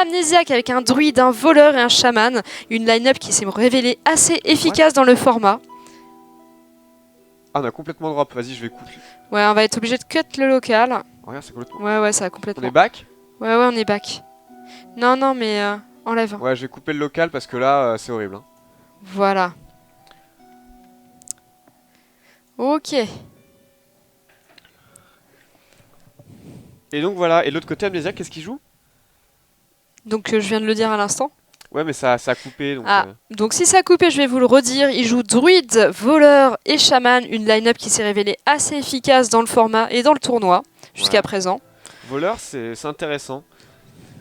Amnésiaque avec un druide, un voleur et un chaman. Une line-up qui s'est révélée assez efficace dans le format. Ah, on a complètement drop. Vas-y, je vais écouter. Ouais, on va être obligé de cut le local. Regarde, c'est complètement... Ouais, ça a On complètement... est back? Ouais, on est back. Non, mais enlève. Ouais, je vais couper le local parce que là, c'est horrible. Hein. Voilà. Ok. Et donc voilà, et l'autre côté, Amnésiaque, qu'est-ce qu'il joue? Donc je viens de le dire à l'instant. Ouais, mais ça a coupé, donc... Donc si ça a coupé, je vais vous le redire. Il joue druide, voleur et chaman. Une line-up qui s'est révélée assez efficace dans le format et dans le tournoi, jusqu'à présent. Voleur, c'est intéressant.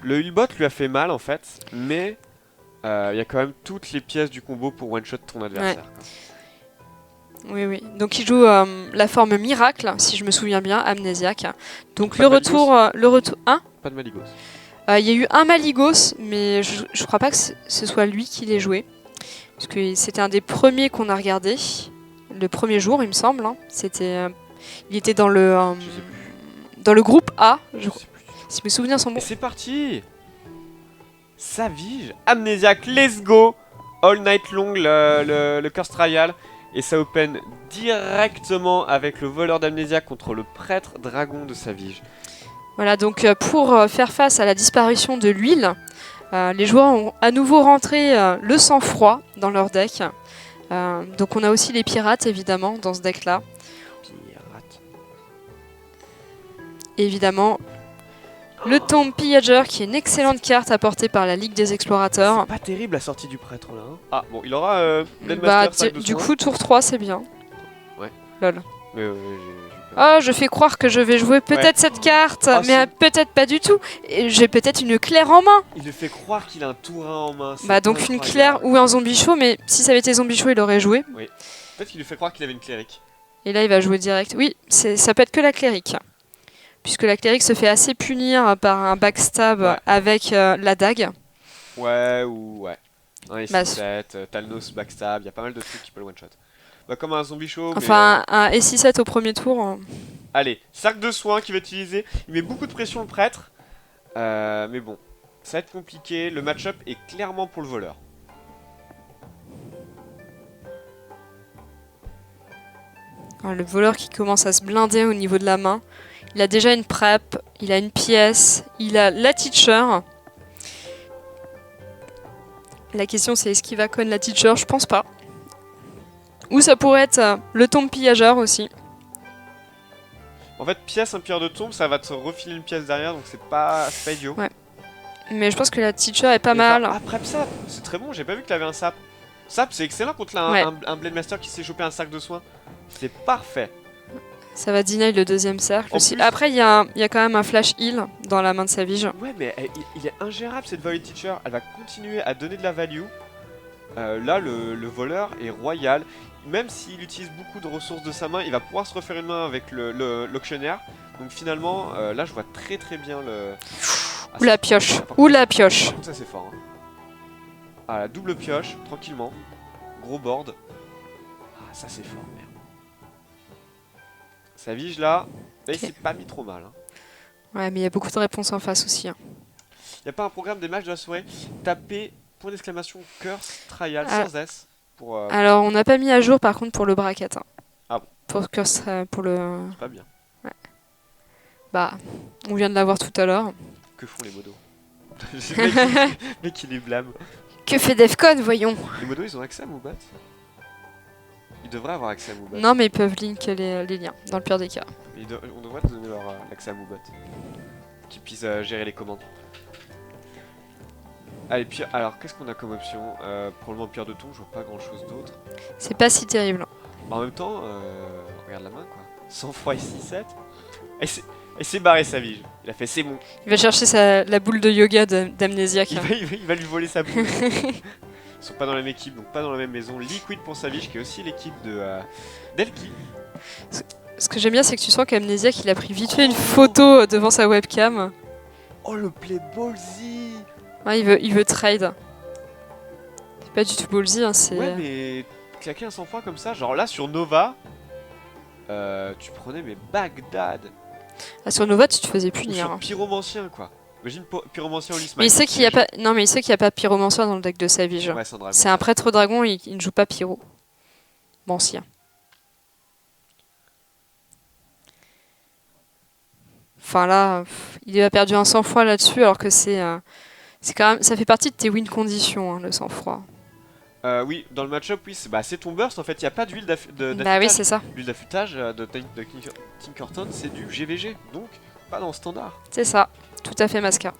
Le healbot lui a fait mal, en fait, mais il y a quand même toutes les pièces du combo pour one-shot ton adversaire. Oui. Donc il joue la forme miracle, si je me souviens bien, amnésiaque. Donc Pas le de retour... Hein? Pas de Maligos. Il y a eu un Maligos, mais je crois pas que ce soit lui qui l'ait joué. Parce que c'était un des premiers qu'on a regardé. Le premier jour, il me semble. Hein. Il était dans le groupe A, si mes souvenirs sont bons. Et c'est parti. Savige, Amnésiaque, let's go. All night long, le Curse Trial. Et ça open directement avec le voleur d'Amnésiaque contre le prêtre dragon de Savige. Voilà, donc pour faire face à la disparition de l'huile, les joueurs ont à nouveau rentré le sang-froid dans leur deck. Donc on a aussi les pirates, évidemment, dans ce deck-là. Pirate. Et évidemment, le Tomb Pillager, qui est une excellente carte apportée par la Ligue des Explorateurs. C'est pas terrible la sortie du prêtre, là. Hein. Ah, bon, il aura Deadmaster, sac de du soin. coup, tour 3, c'est bien. Ouais. Lol. Mais Oh, je fais croire que je vais jouer peut-être cette carte, mais peut-être pas du tout. J'ai peut-être une claire en main. il le fait croire qu'il a un Tourin en main. Bah donc une claire ou un zombie chaud, mais si ça avait été zombie chaud, il aurait joué. Oui. Peut-être qu'il lui fait croire qu'il avait une clérique. Et là, il va jouer direct. Oui, ça peut être que la clérique. Puisque la clérique se fait assez punir par un backstab avec la dague. Ouais, ou ouais. Un Bah, SI7, Talnos, backstab, il y a pas mal de trucs qui peuvent le one-shot. Bah, comme un zombie chaud. Enfin, un SI7 au premier tour. Allez, sac de soin qu'il va utiliser. Il met beaucoup de pression le prêtre. Mais bon, ça va être compliqué. Le match-up est clairement pour le voleur. Alors, le voleur qui commence à se blinder au niveau de la main. Il a déjà une prep, il a une pièce, il a la teacher. La question c'est est-ce qu'il va con la teacher? Je pense pas. Ou ça pourrait être le tombe pillageur aussi. En fait, pièce, un pierre de tombe, ça va te refiler une pièce derrière, donc c'est pas idiot. Ouais. Mais je pense que la teacher est pas mal. Ah, prep sap, c'est très bon, j'ai pas vu qu'il avait un sap. Sap, c'est excellent contre un Blade Master qui s'est chopé un sac de soins. C'est parfait. Ça va deny le deuxième cercle aussi. Après, il y a quand même un flash heal dans la main de Savige. Ouais, mais il est ingérable cette Void Teacher. Elle va continuer à donner de la value. Là, le voleur est royal. Même s'il utilise beaucoup de ressources de sa main, il va pouvoir se refaire une main avec l'auctionnaire. Donc finalement, là, je vois très bien le... Ou la pioche. Ou la pioche. Ça, c'est fort. Hein. Ah, la double pioche, tranquillement. Gros board. Ah, ça, c'est fort, merde. Savige, là, il s'est pas mis trop mal. Hein. Ouais, mais il y a beaucoup de réponses en face aussi. Hein. Y a pas un programme des matchs de la soirée? Tapez point d'exclamation Curse Trial sans S. Pour, alors, on n'a pas mis à jour par contre pour le bracket. Hein. Ah bon. Pour Curse, pour le... C'est pas bien. Ouais. Bah, on vient de l'avoir tout à l'heure. Que font les modos? Le mec, il les blâme. Que fait Defcon, voyons? Les modos, ils ont accès à Moubat? Ils devraient avoir accès à Moubat. Non, mais ils peuvent link les liens, dans le pire des cas. On devrait te donner l'accès à Moubat. Qu'ils puissent gérer les commandes. Allez, puis, alors, qu'est-ce qu'on a comme option? Pour le moment, pierre de ton, je vois pas grand chose d'autre. C'est pas si terrible. Bah, en même temps, regarde la main, quoi. 100 fois ici, 7. Et c'est barré, Savige. Il a fait c'est bon. Il va chercher la boule de yoga d'amnésiaque. Il va lui voler sa boule. Ils sont pas dans la même équipe, donc pas dans la même maison. Liquid pour Savige, qui est aussi l'équipe d'Elki. Ce que j'aime bien, c'est que tu sens qu'Amnésiaque, il a pris vite fait une photo devant sa webcam. Oh, le play ballsy. Ouais, il veut trade. C'est pas du tout ballsy, hein, c'est... Ouais, mais claquer un 100 fois comme ça, genre là, sur Nova, tu prenais mais Bagdad. Ah, sur Nova, tu te faisais Ou punir. sur Hein. Pyromancien, quoi. Imagine Pyromancien Ulysse. Mais il sait qu'il y a pas. Non, mais il sait qu'il y a pas Pyromancien dans le deck de Savage. Ouais, c'est un dragon. C'est un prêtre dragon, il ne joue pas Pyro. Mancien. Enfin là, il a perdu un sang-froid là-dessus, alors que c'est quand même, ça fait partie de tes win conditions, hein, le sang-froid. Oui, dans le match-up, oui, c'est ton burst en fait. Il n'y a pas d'huile d'affûtage. Bah oui, c'est ça. L'huile d'affûtage de Tinkerton, c'est du GVG, donc pas dans le standard. C'est ça, tout à fait, Masca.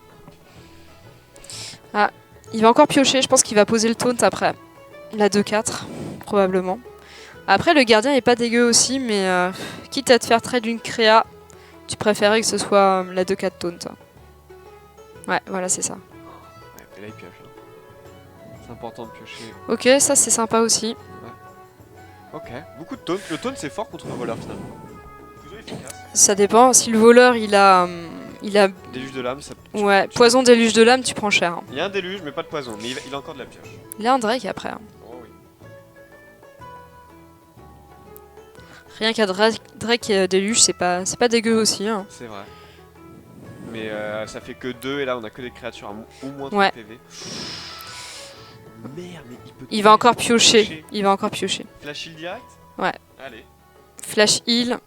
Ah, il va encore piocher, je pense qu'il va poser le taunt après. La 2-4, probablement. Après, le gardien est pas dégueu aussi, mais quitte à te faire trade d'une créa, tu préférais que ce soit la 2-4 taunt. Ouais, voilà, c'est ça. Ouais, et là il pioche. Hein. C'est important de piocher. Ok, ça c'est sympa aussi. Ok, beaucoup de taunt. Le taunt c'est fort contre un voleur finalement. Plutôt efficace. Ça dépend, si le voleur il a... Déluge de lame, ça... Ouais, poison déluge de lame, tu prends cher. Il y a un déluge mais pas de poison, mais il a encore de la pioche. Il a un Drake après. Oh oui. Rien qu'à Drake déluge, c'est pas dégueu aussi. Hein. C'est vrai. Mais ça fait que 2 et là on a que des créatures à au moins 3 ouais. PV. Merde, mais il va encore piocher. Il va encore piocher. Flash heal direct? Ouais. Allez. Flash heal.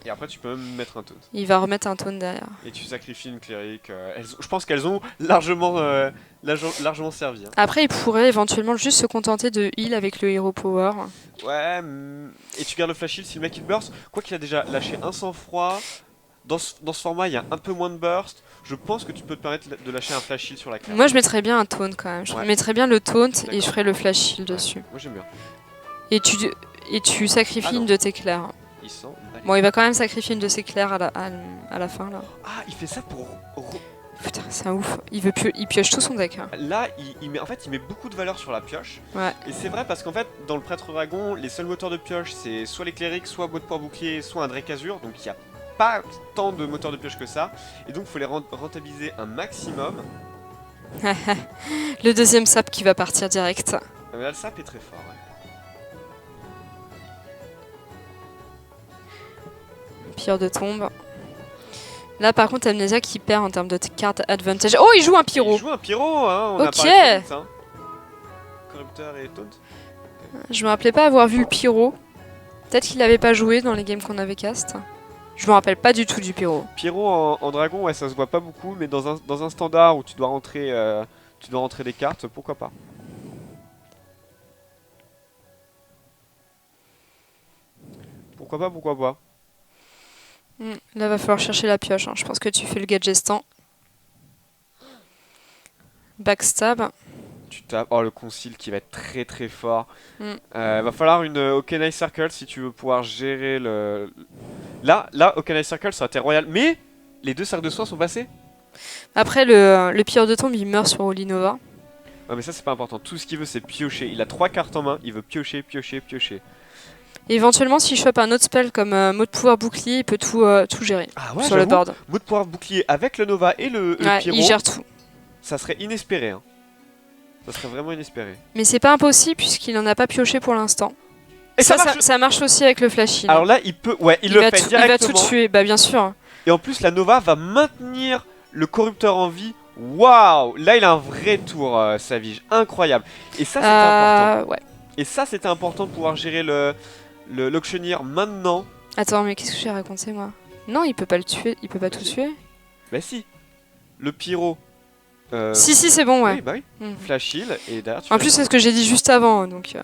Et après tu peux même mettre un taunt. Il va remettre un taunt derrière. Et tu sacrifies une cléric. Je pense qu'elles ont largement servi. Hein. Après il pourrait éventuellement juste se contenter de heal avec le hero power. Ouais, et tu gardes le flash heal si le mec il burst. Quoi qu'il a déjà lâché un sang-froid. Dans ce format il y a un peu moins de burst. Je pense que tu peux te permettre de lâcher un flash heal sur la carte. Moi je mettrais bien un taunt quand même. Je mettrais bien le taunt et je ferais le flash heal dessus. Moi j'aime bien. Et tu sacrifies une de tes clairs. Bon, il va quand même sacrifier une de ses clairs à la fin là. Ah, il fait ça pour... Putain, c'est un ouf. Il pioche tout son deck. Hein. Là, il met beaucoup de valeur sur la pioche. Ouais. Et c'est vrai parce qu'en fait, dans le prêtre dragon, les seuls moteurs de pioche, c'est soit les clérics, soit Bois de Port Bouclier, soit un Drake Azur. Donc il n'y a pas tant de moteurs de pioche que ça. Et donc il faut les rentabiliser un maximum. Le deuxième sap qui va partir direct. Mais là, le sap est très fort. Ouais. Pire de tombe. Là par contre Amnesia qui perd en termes de card advantage. Oh il joue un pyro. Il joue un pyro hein, on ok. a parlé de taunt, hein. Corrupteur et taunt. Je me rappelais pas avoir vu le pyro. Peut-être qu'il l'avait pas joué dans les games qu'on avait cast. Je me rappelle pas du tout du pyro. Pyro en dragon ouais ça se voit pas beaucoup mais dans un standard où tu dois rentrer des cartes, pourquoi pas. Pourquoi pas. Là va falloir chercher la pioche, hein. Je pense que tu fais le gadgestan. Backstab. Tu tapes. Oh le concile qui va être très très fort. Va falloir une Okanai Circle si tu veux pouvoir gérer le... Là Okanai Circle ça a été royal. Mais les 2 cercles de soins sont passés. Après le pire de tombe il meurt sur Olinova. Ouais mais ça c'est pas important. Tout ce qu'il veut c'est piocher. Il a 3 cartes en main, il veut piocher. Et éventuellement, s'il chope un autre spell comme mot de pouvoir bouclier, il peut tout gérer sur le board. Mot de pouvoir bouclier avec le Nova et le Pyro, il gère tout. Ça serait inespéré. Hein. Ça serait vraiment inespéré. Mais c'est pas impossible puisqu'il n'en a pas pioché pour l'instant. Et ça marche aussi avec le flash heal. Alors là, il peut, il le fait directement. Il va tout tuer, bah bien sûr. Et en plus, la Nova va maintenir le corrupteur en vie. Waouh! Là, il a un vrai tour, Savage. Incroyable. Et ça, c'était important. Ouais. Et ça, c'était important de pouvoir gérer l'auctionneer maintenant. Attends, mais qu'est-ce que j'ai raconté moi? Non, il peut pas le tuer, il peut pas tout tuer. Bah si. Le pyro. Si, c'est bon, ouais. Oui, bah oui. Flash heal et derrière tu... En plus, c'est ce que j'ai dit juste avant, donc...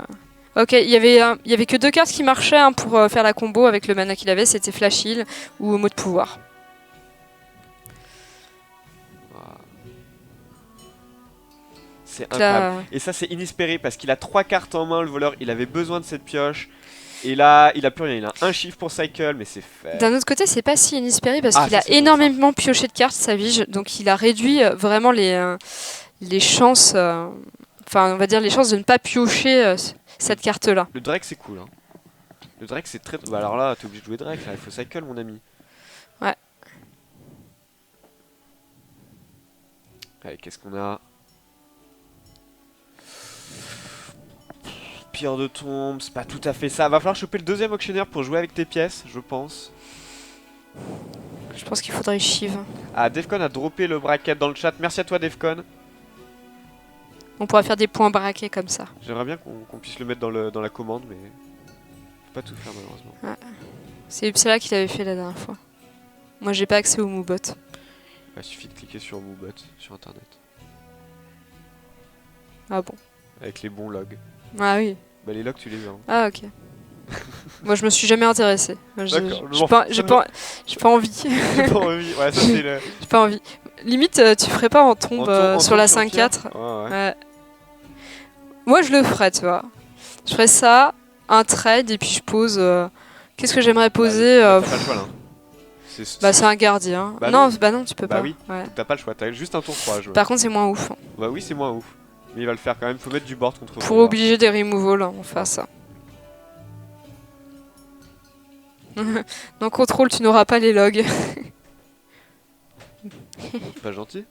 Ok, il y avait que 2 cartes qui marchaient hein, pour faire la combo avec le mana qu'il avait, c'était Flash Heal ou mot de pouvoir. C'est incroyable. Et ça c'est inespéré parce qu'il a 3 cartes en main, le voleur, il avait besoin de cette pioche. Et là, il a plus rien, il a un chiffre pour cycle, mais c'est fait. D'un autre côté, c'est pas si inespéré parce qu'il a énormément pioché de cartes, Savage, donc il a réduit vraiment les chances... Enfin, on va dire les chances de ne pas piocher cette carte-là. Le Drake, c'est cool. Hein. Le Drake, c'est très... Bah alors là, t'es obligé de jouer Drake, là. Il faut cycle, mon ami. Ouais. Allez, qu'est-ce qu'on a? Pire de tombe, c'est pas tout à fait ça. Va falloir choper le deuxième auctionnaire pour jouer avec tes pièces, je pense. Je pense qu'il faudrait Shiv. Ah, Defcon a droppé le bracket dans le chat. Merci à toi, Defcon. On pourra faire des points braqués comme ça. J'aimerais bien qu'on puisse le mettre dans la commande, mais je peux pas tout faire malheureusement. Ouais. C'est là qu'il avait fait la dernière fois. Moi, j'ai pas accès au Moobot. Il suffit de cliquer sur Moobot sur internet. Ah bon. Avec les bons logs. Ah oui. Bah les logs tu les as. Hein. Ah ok. Moi je me suis jamais intéressé. D'accord. J'ai pas envie. J'ai pas envie. Ouais, ça c'est le... J'ai pas envie. Limite tu ferais pas en tombe sur la 5-4. Ouais. Moi je le ferais, tu vois. Je ferais ça, un trade et puis je pose... Qu'est-ce que j'aimerais poser T'as pas le choix là. C'est un gardien. Bah non, tu peux pas. Bah oui, t'as pas le choix, t'as juste un tour 3 à jouer. Par contre c'est moins ouf. Bah oui c'est moins ouf. Mais il va le faire quand même, faut mettre du board contre pour obliger des removals en face. Dans contrôle tu n'auras pas les logs. Pas gentil.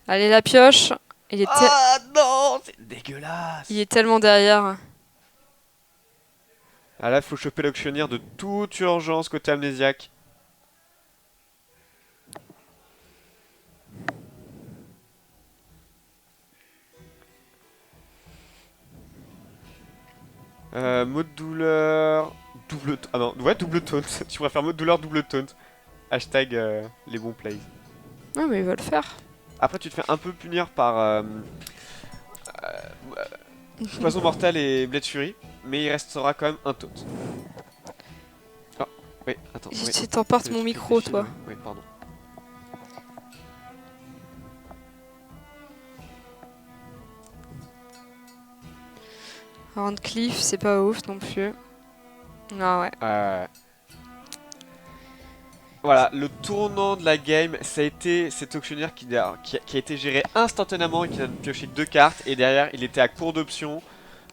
Allez la pioche. Ah non, c'est dégueulasse. Il est tellement derrière. Ah là, faut choper l'auctionnaire de toute urgence côté amnésiaque. Mot de douleur... Ah non, ouais, double taunt. Tu préfères mot de douleur, double taunt. Hashtag les bons plays. Ouais, mais il va le faire. Après, tu te fais un peu punir par... Poison mortel et Blade Fury. Mais il restera quand même un taunt. Oh, oui, attends. Tu t'emportes mon micro, toi. Oui, pardon. Handcliffe, c'est pas ouf non plus. Ah ouais. Voilà, le tournant de la game, ça a été cet auctionnaire qui a été géré instantanément et qui a pioché 2 cartes. Et derrière, il était à court d'options.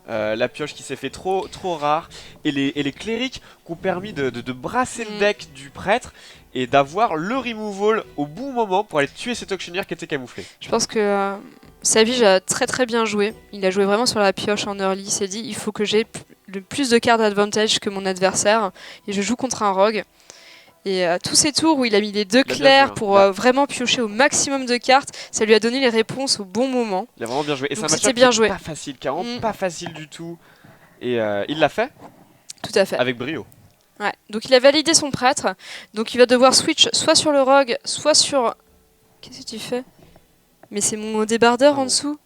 La pioche qui s'est fait trop rare. Et les clérics qui ont permis de brasser le deck du prêtre et d'avoir le removal au bon moment pour aller tuer cet auctionnaire qui était camouflé. Je pense que Savige a très bien joué. Il a joué vraiment sur la pioche en early. Il s'est dit il faut que j'ai le plus de cartes d'advantage que mon adversaire. Et je joue contre un rogue. Et tous ces tours où il a mis les 2 clairs pour vraiment piocher au maximum de cartes, ça lui a donné les réponses au bon moment. Il a vraiment bien joué. Et c'est un match bien joué. Pas facile, carrément pas facile du tout. Et il l'a fait. Tout à fait. Avec brio. Ouais. Donc il a validé son prêtre. Donc il va devoir switch soit sur le rogue, soit sur... Qu'est-ce que tu fais? Mais c'est mon débardeur en dessous.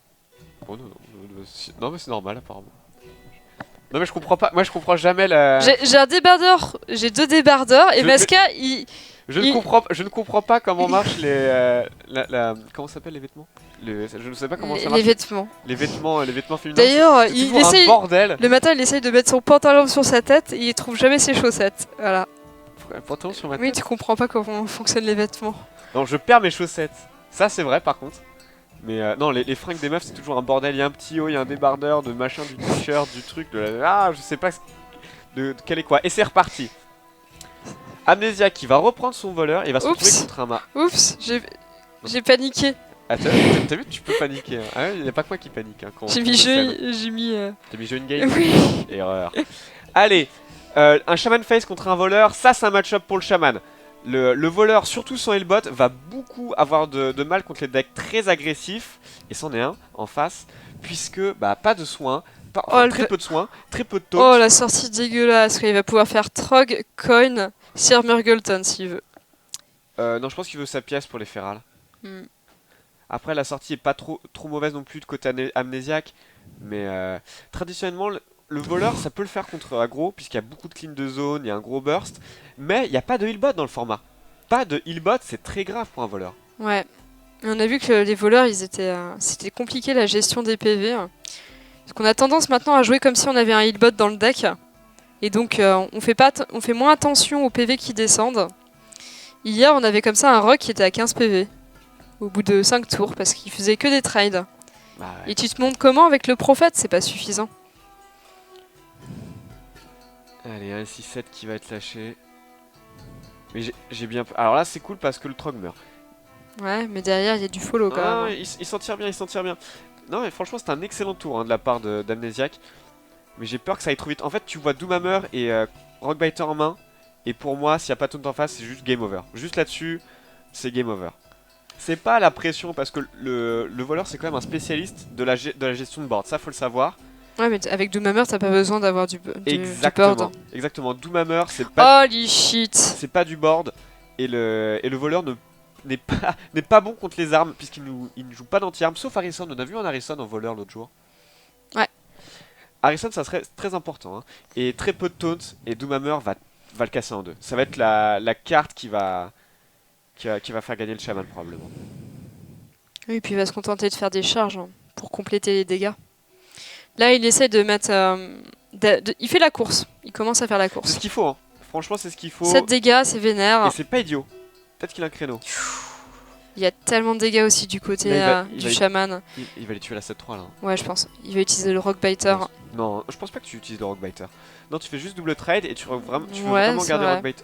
Oh non, mais c'est normal apparemment. Non mais je comprends pas, moi je comprends jamais la... J'ai un débardeur, j'ai 2 débardeurs et Maska Je ne comprends pas comment marchent les... comment ça s'appelle les vêtements Je ne sais pas comment ça marche. Les vêtements. Les vêtements féminins. D'ailleurs, il essaye... un bordel. Le matin, il essaye de mettre son pantalon sur sa tête et il trouve jamais ses chaussettes. Voilà. Un pantalon sur ma tête. Oui, tu comprends pas comment fonctionnent les vêtements. Non, je perds mes chaussettes. Ça c'est vrai par contre. Mais non, les fringues des meufs c'est toujours un bordel. Il y a un petit haut, il y a un débardeur, de machin, du t-shirt, du truc, je sais pas de quel est quoi. Et c'est reparti. Amnésia qui va reprendre son voleur et va se retrouver contre un mât. Oups, j'ai paniqué. Ah, t'as vu, tu peux paniquer. Hein. Ah, il n'y a pas que moi qui panique. Hein, j'ai mis jeu, T'as mis jeu in game. Oui. Erreur. Allez, un shaman face contre un voleur, ça c'est un match-up pour le shaman. Le voleur, surtout sans Hellbot, va beaucoup avoir de mal contre les decks très agressifs. Et c'en est un en face, puisque pas de soins, très peu de soins, très peu de taunt. Oh la sortie dégueulasse, il va pouvoir faire Trog, Coin, Sir Murgleton s'il veut. Non, je pense qu'il veut sa pièce pour les ferrales. Après, la sortie est pas trop mauvaise non plus de côté amnésiaque. Mais traditionnellement, le voleur, ça peut le faire contre aggro, puisqu'il y a beaucoup de clean de zone, il y a un gros burst. Mais il n'y a pas de healbot dans le format. Pas de healbot, c'est très grave pour un voleur. Ouais. On a vu que les voleurs, c'était compliqué la gestion des PV. Parce qu'on a tendance maintenant à jouer comme si on avait un healbot dans le deck. Et donc on fait moins attention aux PV qui descendent. Hier, on avait comme ça un rock qui était à 15 PV. Au bout de 5 tours, parce qu'il faisait que des trades. Bah ouais. Et tu te montres comment avec le prophète, c'est pas suffisant. Allez, un 6-7 qui va être lâché. Mais j'ai bien... Alors là, c'est cool parce que le Trog meurt. Ouais, mais derrière, il y a du follow quand même. Il s'en tire bien, Non, mais franchement, c'est un excellent tour de la part d'Amnesiac. Mais j'ai peur que ça aille trop vite. En fait, tu vois Doomhammer et Rockbiter en main. Et pour moi, s'il n'y a pas taunt en face, c'est juste game over. Juste là-dessus, c'est game over. C'est pas la pression parce que le voleur c'est quand même un spécialiste de la gestion de board, ça faut le savoir. Ouais, mais avec Doomhammer, t'as pas besoin d'avoir du board. Exactement. Doomhammer, c'est pas, Holy shit. c'est pas du board. Et le voleur n'est pas bon contre les armes puisqu'il il ne joue pas d'anti-armes. Sauf Harrison, on a vu un Harrison en voleur l'autre jour. Ouais. Harrison, ça serait très important. Hein. Et très peu de taunt. Et Doomhammer va le casser en deux. Ça va être la carte qui va faire gagner le chaman probablement. Oui, puis il va se contenter de faire des charges hein, pour compléter les dégâts. Là, il essaie de mettre... il fait la course. Il commence à faire la course. C'est ce qu'il faut. Hein. Franchement, c'est ce qu'il faut. 7 dégâts, c'est vénère. Et c'est pas idiot. Peut-être qu'il a un créneau. Il y a tellement de dégâts aussi du côté du chaman. Il va les tuer à la 7-3 là. Ouais, je pense. Il va utiliser le Rockbiter. Non, je pense pas que tu utilises le Rockbiter. Non, tu fais juste double trade et tu veux vraiment garder le Rockbiter.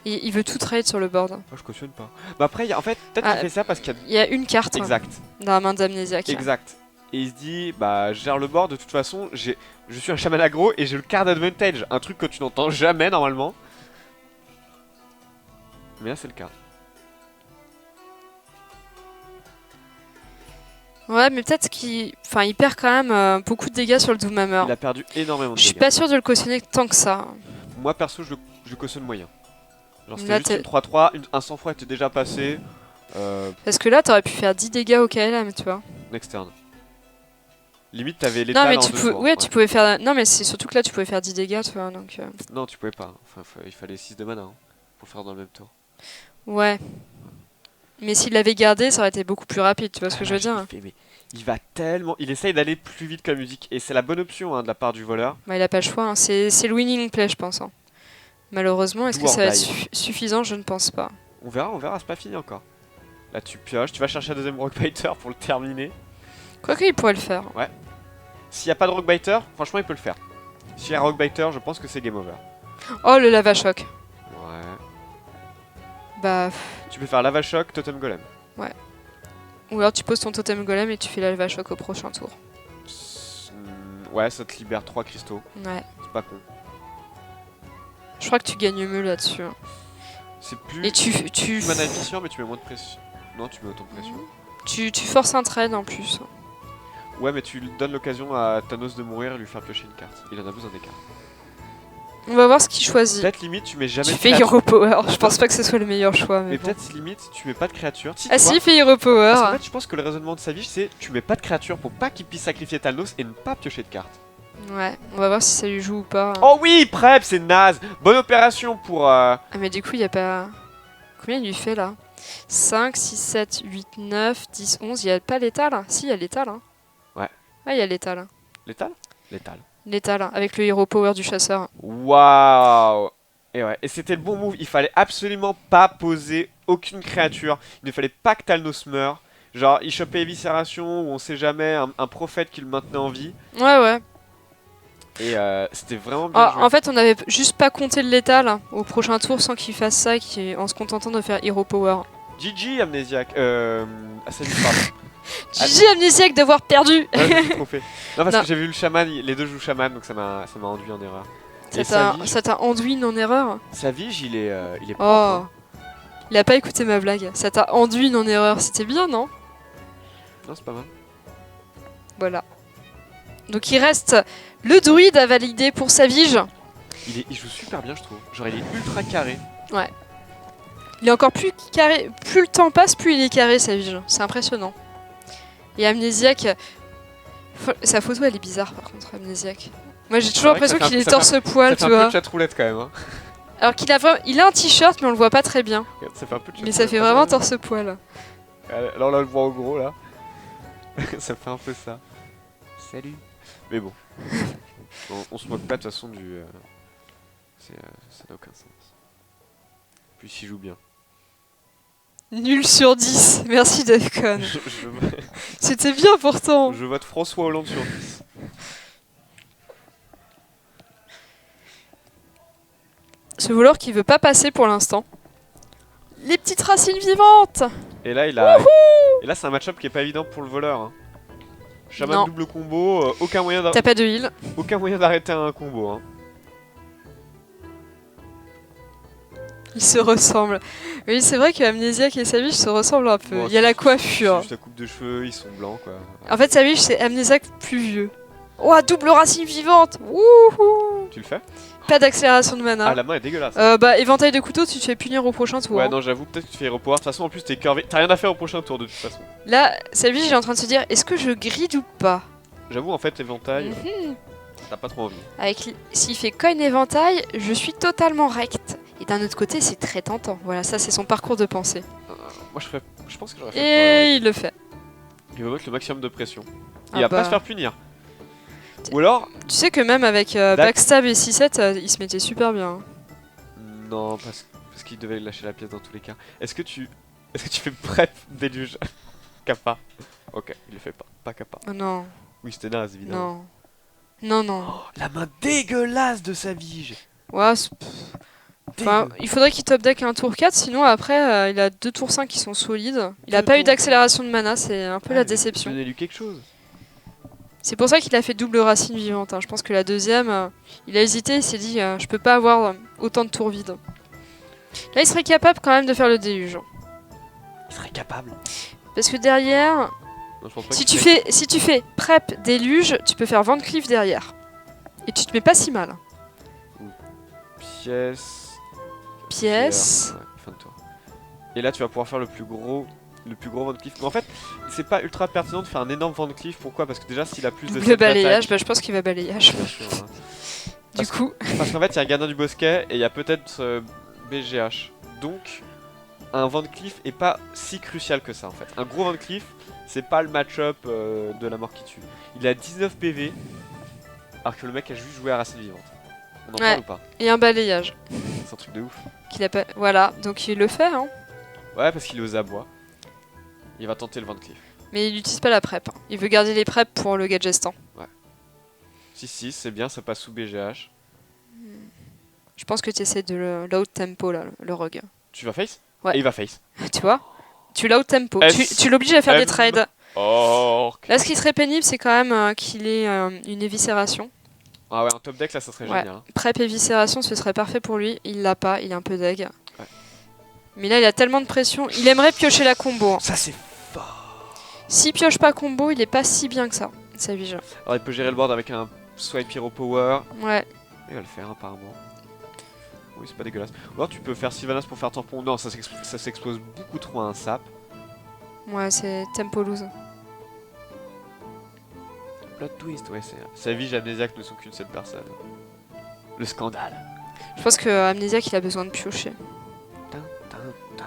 Il veut tout trade sur le board. Oh, je cautionne pas. Bah après, en fait, peut-être qu'il fait ça parce qu'il y a une carte. Exact. Dans la main d'Amnésiaque. Exact. Et il se dit, bah, je gère le board, de toute façon, je suis un chaman aggro et j'ai le card advantage. Un truc que tu n'entends jamais normalement. Mais là, c'est le cas. Ouais, mais peut-être qu'il perd quand même beaucoup de dégâts sur le Doomhammer. Il a perdu énormément de dégâts. Je suis pas sûr de le cautionner tant que ça. Moi, perso, je le cautionne moyen. Genre, c'était juste une 3-3, un sang-froid était déjà passé. Parce que là, t'aurais pu faire 10 dégâts au KLM, tu vois. Externe. Limite, t'avais l'état en deux tours. Ouais, tu pouvais faire... Non, mais c'est surtout que là, tu pouvais faire 10 dégâts, tu vois, donc... Non, tu pouvais pas. Enfin, il fallait 6 de mana hein, pour faire dans le même tour. Ouais. Mais s'il l'avait gardé, ça aurait été beaucoup plus rapide, tu vois ce que je veux dire. Mais il va tellement... Il essaye d'aller plus vite que la musique. Et c'est la bonne option hein, de la part du voleur. Bah, il a pas le choix, hein. C'est le winning play, je pense. Hein. Malheureusement, est-ce que ça va être suffisant? Je ne pense pas. On verra, c'est pas fini encore. Là, tu pioches, tu vas chercher un deuxième Rockbiter pour le terminer. Quoique, il pourrait le faire. Ouais. S'il n'y a pas de Rockbiter, franchement, il peut le faire. S'il y a un Rockbiter, je pense que c'est game over. Oh, le Lava Shock. Ouais. Bah... Tu peux faire Lava Shock, Totem Golem. Ouais. Ou alors tu poses ton Totem Golem et tu fais la Lava Shock au prochain tour. Ouais, ça te libère 3 cristaux. Ouais. C'est pas con. Je crois que tu gagnes mieux là-dessus. C'est plus... Et tu mana efficient, mais tu mets moins de pression. Non, tu mets autant de pression. Tu forces un trade en plus. Ouais, mais tu donnes l'occasion à Thanos de mourir et lui faire piocher une carte. Il en a besoin des cartes. On va voir ce qu'il choisit. Peut-être limite tu mets jamais tu fais Hero Power. Je pense pas que ce soit le meilleur choix. Mais bon. Peut-être limite tu mets pas de créature. Si, il fait Hero Power. En fait, je pense que le raisonnement de Savage c'est tu mets pas de créature pour pas qu'il puisse sacrifier Thanos et ne pas piocher de cartes. Ouais, on va voir si ça lui joue ou pas. Oh oui, Prep, c'est naze. Bonne opération pour... Ah mais du coup, il y a pas... Combien il lui fait là? 5, 6, 7, 8, 9, 10, 11. Il y a pas l'étal? Si, il y a l'étal. Hein. Ouais. Ouais, il y a l'étal. L'étal? L'étal. L'étal, avec le Hero Power du chasseur. Waouh. Et ouais, et c'était le bon move. Il fallait absolument pas poser aucune créature. Il ne fallait pas que Thanos meure. Genre, il chopait Éviscération ou on sait jamais, un prophète qui le maintenait en vie. Ouais, ouais. Et c'était vraiment bien joué. En fait, on avait juste pas compté le létal hein, au prochain tour sans qu'il fasse ça en se contentant de faire Hero Power. GG Amnésiaque. Salut, pardon. GG Amnésiaque d'avoir perdu. Ouais, trop fait. Non, parce que j'ai vu le chaman, les deux jouent chaman, donc ça m'a enduit en erreur. Ça t'a enduit en erreur? Savige, il est propre. Oh. Il a pas écouté ma blague. Ça t'a enduit en erreur. C'était bien, non? Non, c'est pas mal. Voilà. Donc il reste le druide à valider pour Savige. Il joue super bien, je trouve. Genre, il est ultra carré. Ouais. Il est encore plus carré. Plus le temps passe, plus il est carré, Savige. C'est impressionnant. Et Amnésiaque... Sa photo, elle est bizarre, par contre, Amnésiaque. Moi, j'ai toujours l'impression qu'il est torse-poil, tu vois. Ça fait un peu de chatroulette, quand même. Hein. Alors qu'il a vraiment... Il a un t-shirt, mais on le voit pas très bien. Ça fait un peu de mais ça fait vraiment torse-poil. Alors là, on le voit au gros, là. Ça fait un peu ça. Salut. Mais bon. on se moque pas, de toute façon, du... ça n'a aucun sens. Puis s'il joue bien. Nul sur 10. Merci, Defcon. C'était bien, pourtant. Je vote François Hollande sur 10. Ce voleur qui veut pas passer pour l'instant. Les petites racines vivantes. Et là, c'est un match-up qui est pas évident pour le voleur. Hein. Chaman double combo, aucun moyen T'as pas de heal. Aucun moyen d'arrêter un combo. Hein. Ils se ressemblent. Oui, c'est vrai que Amnésiaque et Savige se ressemblent un peu. Bon, Il y a la c'est coiffure. juste la coupe de cheveux, ils sont blancs quoi. En fait, Savige, c'est Amnésiaque plus vieux. Oh, double racine vivante. Wouhou. Tu le fais? Pas d'accélération de mana. Ah, la main est dégueulasse. Bah, éventail de couteau, tu te fais punir au prochain tour. Ouais, hein. non, j'avoue, peut-être que tu fais repower. De toute façon, en plus, t'es curvé. T'as rien à faire au prochain tour de toute façon. Là, Savige, il est en train de se dire, est-ce que je gride ou pas? J'avoue, en fait, éventail, Mhm. t'as pas trop envie. S'il fait coin éventail, je suis totalement rect. Et d'un autre côté, c'est très tentant. Voilà, ça, c'est son parcours de pensée. Moi, je pense que j'aurais fait Et il le fait. Il va mettre le maximum de pression. Ah Il va bah. pas se faire punir. Ou alors... Tu sais que même avec Backstab et 6-7, il se mettait super bien. Non, parce qu'il devait lâcher la pièce dans tous les cas. Est-ce que tu fais prep déluge? Kappa. Ok, il le fait pas. Pas Kappa. Oh non, Oui, c'était naze, évidemment. non. Non. Oh, la main dégueulasse de Savige. Ouais, enfin, il faudrait qu'il top deck un tour 4, sinon après, il a 2 tours 5 qui sont solides. Il a Deux pas eu tours. d'accélération de mana, c'est un peu la déception. Donnez-lui quelque chose. C'est pour ça qu'il a fait double racine vivante. hein. Je pense que la deuxième, il a hésité, il s'est dit je peux pas avoir autant de tours vides. Là, il serait capable quand même de faire le déluge. Il serait capable. Parce que derrière, Non, je pense pas si qu'il tu fais prep déluge, tu peux faire Van Cleef derrière. Et tu te mets pas si mal. Pièce. Pièce. Pierre. Ouais, fin de tour. Et là, tu vas pouvoir faire le plus gros Van Cleef. Mais en fait, c'est pas ultra pertinent de faire un énorme Van Cleef. Pourquoi? Parce que déjà, s'il a plus de Le 7 balayage, bah, je pense qu'il va balayage. bien sûr, hein. Du coup, Parce qu'en fait, il y a un gardien du bosquet et il y a peut-être BGH. Donc, un Van Cleef est pas si crucial que ça en fait. Un gros Van Cleef, c'est pas le match-up de la mort qui tue. Il a 19 PV, alors que le mec a juste joué à Racine Vivante. On en Ouais. parle ou pas? et un balayage. C'est un truc de ouf. Qu'il a pas... Voilà, donc il le fait, hein. Ouais, parce qu'il est aux abois. Il va tenter le Van Cleef. Mais il n'utilise pas la prep. hein. Il veut garder les preps pour le Gadgestan. 6-6, c'est bien, ça passe sous BGH. Je pense que tu essaies de le load tempo, là, le rogue. Tu vas face? Ouais. Et il va face. Tu vois? Tu load tempo. S- Tu l'obliges à faire M- des trades. Orc. Là, ce qui serait pénible, c'est quand même qu'il ait une éviscération. Ah ouais, un top deck là, ça serait Ouais. génial. hein. Prep éviscération, ce serait parfait pour lui. Il l'a pas, il est un peu deg. Ouais. Mais là, il a tellement de pression. Il aimerait piocher la combo. hein. Ça, c'est fort. S'il pioche pas combo, il est pas si bien que ça, Savige. Alors, il peut gérer le board avec un swipe hero power. Ouais. Il va le faire apparemment. Oui, c'est pas dégueulasse. Ou alors tu peux faire Sylvanas pour faire tampon. Non, ça s'expose beaucoup trop à un sap. Ouais, c'est tempo lose. Plot twist, ouais, Savige et Amnésiaque ne sont qu'une seule personne. Le scandale. Je pense que Amnésiaque, il a besoin de piocher. Tin, tin, tin.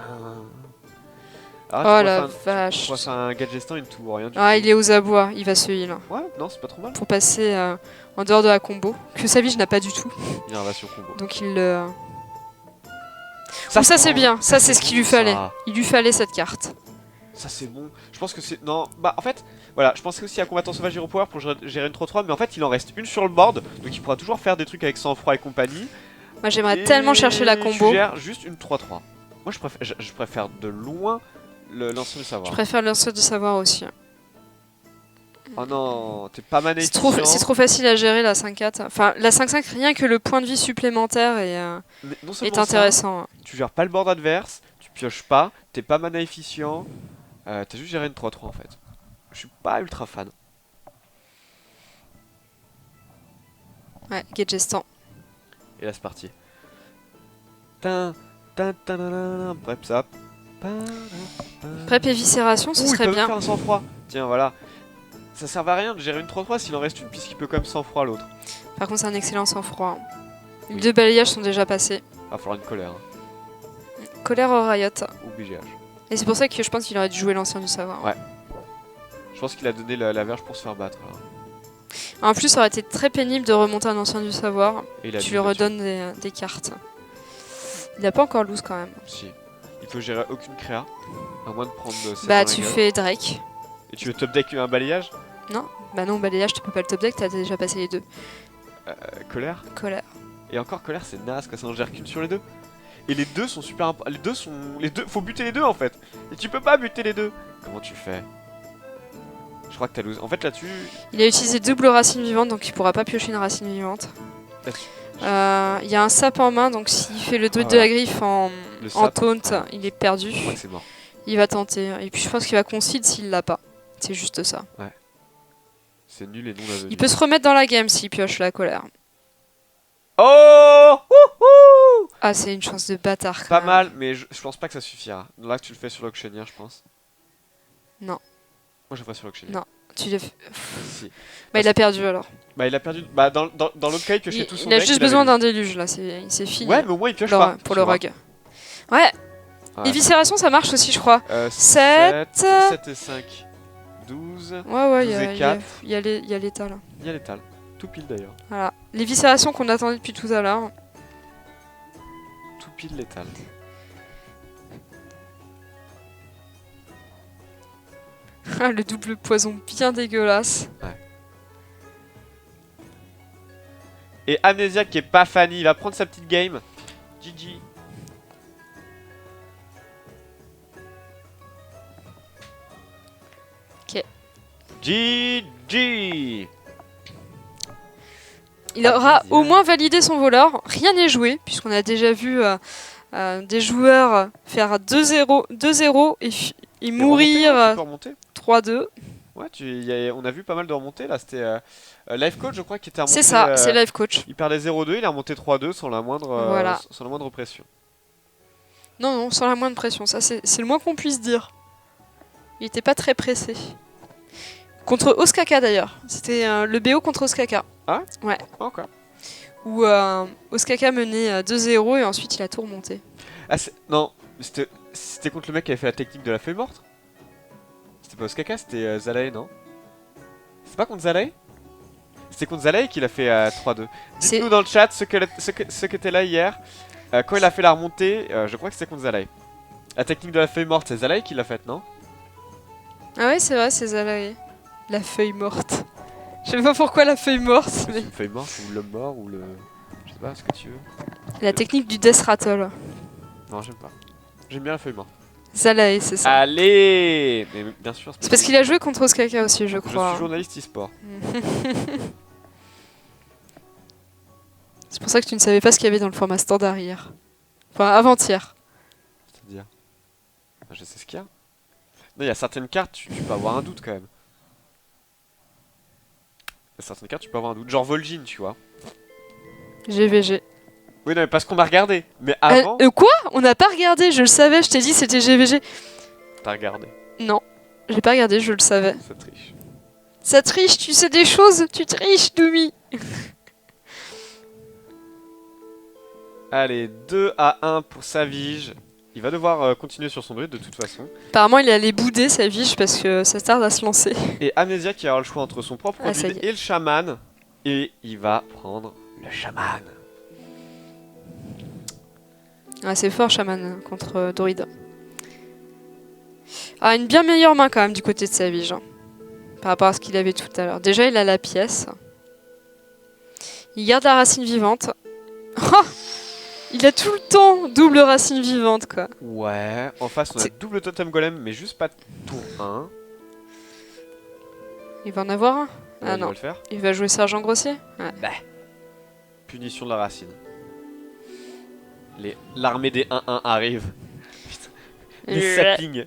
Oh Ah, la tu vache. pourras faire un Gadgestan, une tour, rien du Ah, tout. il est aux abois, il va se heal. Ouais, non, c'est pas trop mal. Pour passer en dehors de la combo. Que Savige n'a pas du tout. Innervation combo. Donc il le. Ça, ça c'est bien, ça c'est ce qu'il lui fallait. Il lui fallait cette carte. Ça c'est bon. Je pense que c'est... Non, bah en fait, voilà, je pensais aussi à combattant sauvage hero power pour gérer une 3-3, mais en fait il en reste une sur le board, donc il pourra toujours faire des trucs avec sang-froid et compagnie. Moi j'aimerais Et tellement chercher la combo. Tu gères juste une 3-3. Moi je préfère de loin l'ancien du savoir. Je préfère l'ancien du savoir aussi. Oh non, t'es pas mané. C'est trop facile à gérer la 5-4. Enfin, la 5-5, rien que le point de vie supplémentaire est intéressant. Tu gères pas le board adverse, tu pioches pas, t'es pas mana efficient. T'as juste géré une 3-3 en fait. Je suis pas ultra fan. Ouais, Gadgestan. Et là c'est parti. Bref ça. Prep éviscération, ce Il serait peut bien. faire un sang-froid. Tiens voilà. Ça sert à rien de gérer une 3-3 s'il en reste une puisqu'il peut quand même sang-froid l'autre. Par contre, c'est un excellent sang-froid. Les Oui. 2 balayages sont déjà passés. Va falloir une colère. Hein. Colère au Riot. Ou BGH. Et c'est pour ça que je pense qu'il aurait dû jouer l'ancien du savoir. Ouais. Je pense qu'il a donné la verge pour se faire battre. Là. En plus, ça aurait été très pénible de remonter un ancien du savoir. Et il a Tu dû lui battre. redonnes des cartes. Il a pas encore loose quand même. Si. Il peut gérer aucune créa. À moins de prendre. Bah, tu fais Drake. Et tu veux top deck un balayage? Non, bah non, balayage, tu peux pas le top deck, t'as déjà passé les 2. Colère. Colère. Et encore colère, c'est naze, quoi. Ça en gère qu'une sur les deux. Et les deux sont super les deux sont. Faut buter les deux en fait. Et tu peux pas buter les deux. Comment tu fais? Je crois que t'as lose. En fait là-dessus. Il a utilisé double racine vivante, donc il pourra pas piocher une racine vivante. Là-dessus. Il y a un sap en main, donc s'il fait le druide de Voilà. la griffe en sap, taunt, il est perdu. je crois que c'est mort. Il va tenter. Et puis je pense qu'il va concede s'il l'a pas. C'est juste ça. C'est nul et non avenu. Il peut se remettre dans la game s'il pioche la colère. Oh wouhou. Ah, c'est une chance de bâtard. quand Pas même. mal, mais je pense pas que ça suffira. Là, tu le fais sur l'auctionnière, je pense. Non. Moi, je le ferai sur l'auctionnière. Non. Tu l'as fait. Si. Bah, il a perdu alors. Bah, il a perdu. Bah, dans l'autre cas, il piochait tout son Il a deck, juste avait besoin le- d'un déluge là. C'est fini. Ouais, mais au moins, il pioche Pour pas. pour tu le vois. rogue. Ouais. Ouais. Éviscération, ça marche aussi, je crois. 7 7. 7 et 5. 12. Ouais, 12 et il 4. y a l'état là. Il y a l'étal. Tout pile d'ailleurs. Voilà. L'éviscération qu'on attendait depuis tout à l'heure. Tout pile l'étal. Le double poison bien dégueulasse. Et Amnésiaque qui est pas Fanny, il va prendre sa petite game. GG. Ok. GG. Il aura au moins validé son voleur. Rien n'est joué, puisqu'on a déjà vu des joueurs faire 2-0 et mourir Remonter, 3-2. ouais, on a vu pas mal de remontées là. C'était Life Coach, je crois, qui était remonté. C'est ça, c'est live coach. Il perdait 0-2, il est remonté 3-2 sans la moindre, Voilà. sans la moindre pression. Non, sans la moindre pression. Ça, c'est le moins qu'on puisse dire. Il était pas très pressé. Contre Oskaka d'ailleurs. C'était le BO contre Oskaka. Ah ouais. Encore. Où Oskaka menait 2-0 et ensuite il a tout remonté. Ah, non, c'était contre le mec qui avait fait la technique de la feuille morte. C'était pas Oskaka, c'était Zalae, non? C'est pas contre Zalae? C'était contre Zalae qu'il a fait 3-2. Dites-nous dans le chat ceux qui étaient là hier. Quand il a fait la remontée, je crois que c'était contre Zalae. La technique de la feuille morte, c'est Zalae qui l'a faite, non? Ah ouais, c'est vrai, c'est Zalae. La feuille morte. Je sais pas pourquoi la feuille morte. C'est Mais... une feuille morte ou l'homme mort ou le... Je sais pas, ce que tu veux. La technique du Death Rattle. Non, j'aime pas. J'aime bien la feuille morte. Zalae, c'est ça. Allez. Mais bien sûr. C'est parce qu'il a joué contre Oskaka aussi, je Je crois. suis journaliste e-sport. C'est pour ça que tu ne savais pas ce qu'il y avait dans le format standard hier. Enfin, avant-hier. C'est-à-dire, je sais ce qu'il y a. Non, il y a certaines cartes, tu peux avoir un doute quand même. Il y a certaines cartes, tu peux avoir un doute. Genre Vol'jin, tu vois. GVG. Oui, non, mais parce qu'on a regardé. Mais avant, Quoi? On n'a pas regardé, je le savais, je t'ai dit c'était GVG. t'as regardé. Non, j'ai pas regardé, je le savais. Ça triche. Ça triche, tu sais des choses, tu triches, Doumi. Allez, 2-1 pour Savige. Il va devoir continuer sur son druide de toute façon. Apparemment, il allait bouder sa Vige parce que ça tarde à se lancer. Et Amnésia qui aura le choix entre son propre Ah, ça druide y est. et le chaman. Et il va prendre le chaman. Ah, c'est fort, Shaman, contre Druide. Ah, une bien meilleure main quand même du côté de sa Vige. Hein, par rapport à ce qu'il avait tout à l'heure. Déjà, il a la pièce. Il garde la racine vivante. Oh, il a tout le temps double racine vivante, quoi. Ouais, en face on a double totem golem, mais juste pas de tour 1. Il va en avoir un? Ah Il non. va le faire. Il va jouer Sergent Grossier? Ouais. Punition de la racine. L'armée des 1-1 arrive. Putain. Les saplings.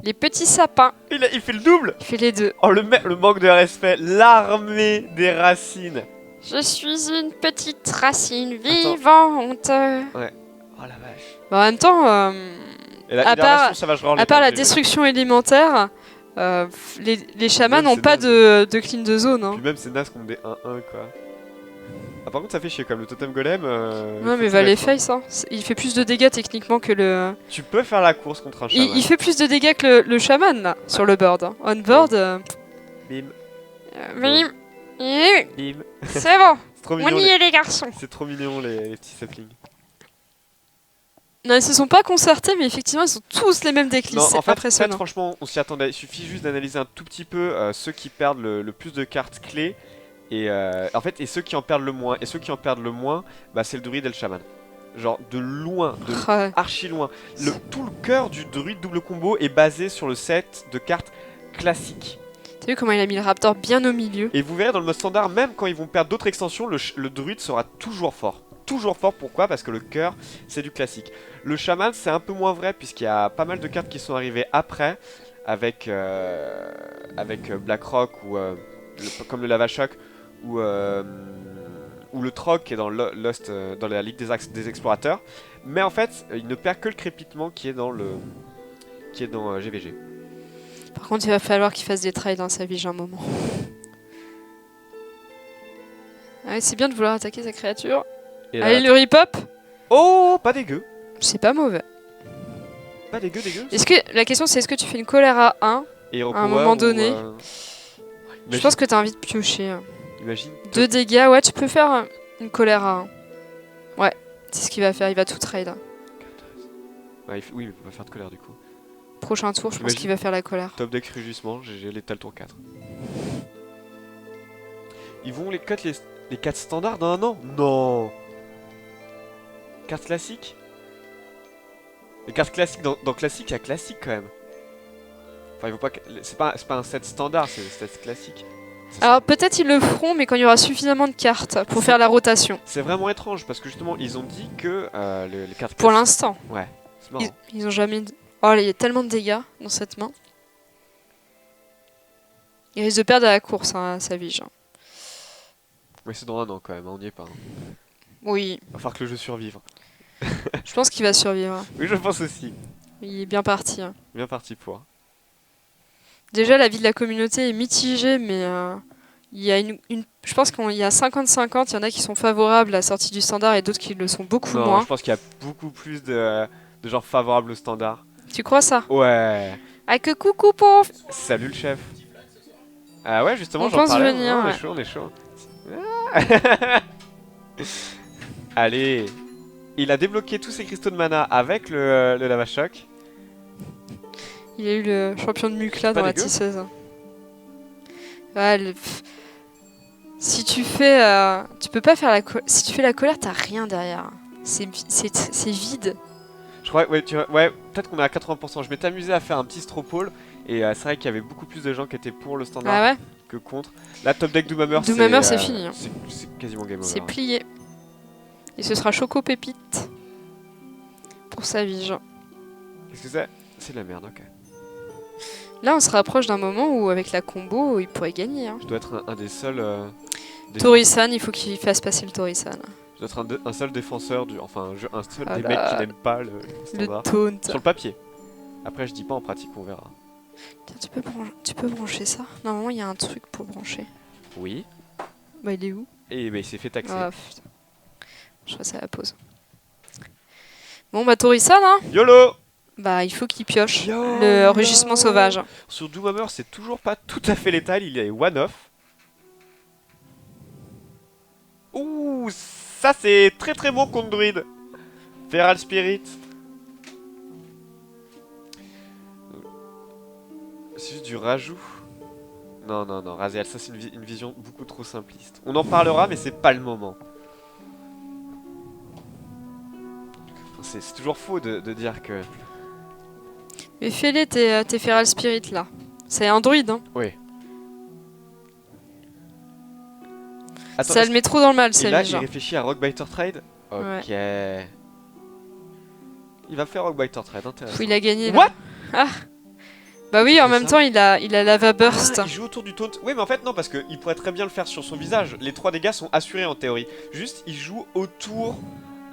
Les petits sapins. Il fait le double. Il fait les deux. Oh le manque de respect. L'armée des racines. Je suis une petite racine vivante. Ouais. Oh la vache. Bon, en même temps, Et la À part- ça va je rends les à part la points, destruction élémentaire, les chamans Même n'ont c'est pas naze. de clean de zone. Hein. Puis même c'est naze contre des 1-1 quoi. Ah par contre ça fait chier comme le totem golem. Non, mais faut va tout les mettre, hein. face. Hein. Il fait plus de dégâts techniquement que le. Tu peux faire la course contre un chaman. Il fait plus de dégâts que le chaman là, sur le board. Hein. On board. Bim, Bim. bim. C'est bon. C'est trop On mignon. y est les garçons. C'est trop mignon les petits saplings. Non, ils se sont pas concertés, mais effectivement, ils sont tous les mêmes decks Non, listes. en C'est fait, impressionnant. franchement, on s'y attendait. Il suffit juste d'analyser un tout petit peu ceux qui perdent le plus de cartes clés et en fait, et ceux qui en perdent le moins. Et ceux qui en perdent le moins, bah, c'est le druide et le chaman. Genre de loin, de Ouais. archi loin. Tout le cœur du druide double combo est basé sur le set de cartes classiques. T'as vu comment il a mis le Raptor bien au milieu? Et vous verrez dans le mode standard, même quand ils vont perdre d'autres extensions, le druide sera toujours fort. Toujours fort, pourquoi? Parce que le cœur, c'est du classique. Le chaman, c'est un peu moins vrai, puisqu'il y a pas mal de cartes qui sont arrivées après, avec Blackrock, ou comme le Lava Shock, ou le Troc qui est dans Lost, dans la Ligue des Explorateurs. Mais en fait, il ne perd que le crépitement qui est dans GVG. Par contre, il va falloir qu'il fasse des trails dans sa vie, j'ai un moment. Ouais, c'est bien de vouloir attaquer sa créature. Et là, Allez, le rip-hop. oh, pas dégueu. C'est pas mauvais. Pas dégueu. La question, c'est est-ce que tu fais une colère à 1 Et à un moment donné? Je imagine, pense que t'as envie de piocher. imagine 2 dégâts, ouais, tu peux faire une colère à 1. Ouais, c'est ce qu'il va faire, il va tout trade. ouais, oui, mais il peut pas faire de colère du coup. Prochain tour, je pense Imagine. qu'il va faire la colère. Top deck rugissement, j'ai l'étal tour 4. Ils vont les cut les 4 standards dans un an? Non. Cartes classiques? Les cartes classiques, dans classique, il y a classique quand même. Enfin, il faut pas. C'est pas un set standard, c'est le set classique. Alors peut-être ils le feront, mais quand il y aura suffisamment de cartes pour faire la rotation. C'est vraiment étrange parce que justement, ils ont dit que les cartes Pour classiques. l'instant. Ouais, c'est marrant. Ils ont jamais... Oh, il y a tellement de dégâts dans cette main. Il risque de perdre à la course, hein, sa vie. Mais c'est dans un an quand même, hein, on y est pas. Hein. Oui, Il va falloir que le jeu survive. je pense qu'il va survivre. Oui, je pense aussi. Il est bien parti. Bien parti pour. Déjà, la vie de la communauté est mitigée, mais il y a je pense qu'il y a 50-50. Il y en a qui sont favorables à la sortie du standard et d'autres qui le sont beaucoup Non, moins. je pense qu'il y a beaucoup plus de gens favorables au standard. Tu crois ça? Ouais. Ah que coucou pauvre. Salut le chef. Ah ouais, justement, On j'en pense parlais. venir, Non, ouais. on est chaud. Allez. Il a débloqué tous ses cristaux de mana avec le Lava Shock. Il a eu le champion de Mukla Pas dans la dégueu. tisseuse. Ouais, si tu fais... tu peux pas faire si tu fais la colère, t'as rien derrière. C'est vide. Je crois, ouais, ouais, peut-être qu'on est à 80%. Je m'étais amusé à faire un petit straw poll et c'est vrai qu'il y avait beaucoup plus de gens qui étaient pour le standard Ah ouais? que contre. La top deck Doomhammer, Doomhammer, c'est fini, hein. C'est quasiment game over. C'est plié. Et ce sera Choco Pépite. Pour sa vie, genre. Qu'est-ce que c'est? C'est de la merde, ok. Là, on se rapproche d'un moment où, avec la combo, il pourrait gagner. Hein. Je dois être un des seuls. Torisan, il faut qu'il fasse passer le Torisan. Je dois être un seul défenseur enfin un seul Ah des là. mecs qui n'aiment pas le Le standard. taunt. Sur le papier. Après, je dis pas en pratique, on verra. Tiens, tu peux brancher ça? Normalement, il y a un truc pour brancher. Oui. Bah, il est où? Et ben il s'est fait taxer. Ah, putain. Je crois que c'est à la pause. Bon, bah, Torisan, hein? YOLO! Bah, il faut qu'il pioche YOLO. le rugissement sauvage. Sur Doomhammer, c'est toujours pas tout à fait létal, il est one-off. Ouh, ça c'est très très bon contre druide. Feral Spirit. C'est juste du rajout. Non, Raziel, ça c'est une vision beaucoup trop simpliste. On en parlera, mais c'est pas le moment. C'est toujours faux de dire que... Mais fais-les tes Feral Spirit là. C'est un druide, hein. Oui. Attends, Ça le met trop dans le mal, et ça là, lui, il genre. réfléchit à Rockbiter Trade. Ok. Il va faire Rockbiter Trade, intéressant. Il a gagné là. What? Ah. Bah oui, en C'est même ça temps, il a Lava Burst. Ah, il joue autour du taunt. Oui, mais en fait, non, parce qu'il pourrait très bien le faire sur son visage. Les 3 dégâts sont assurés en théorie. Juste, il joue autour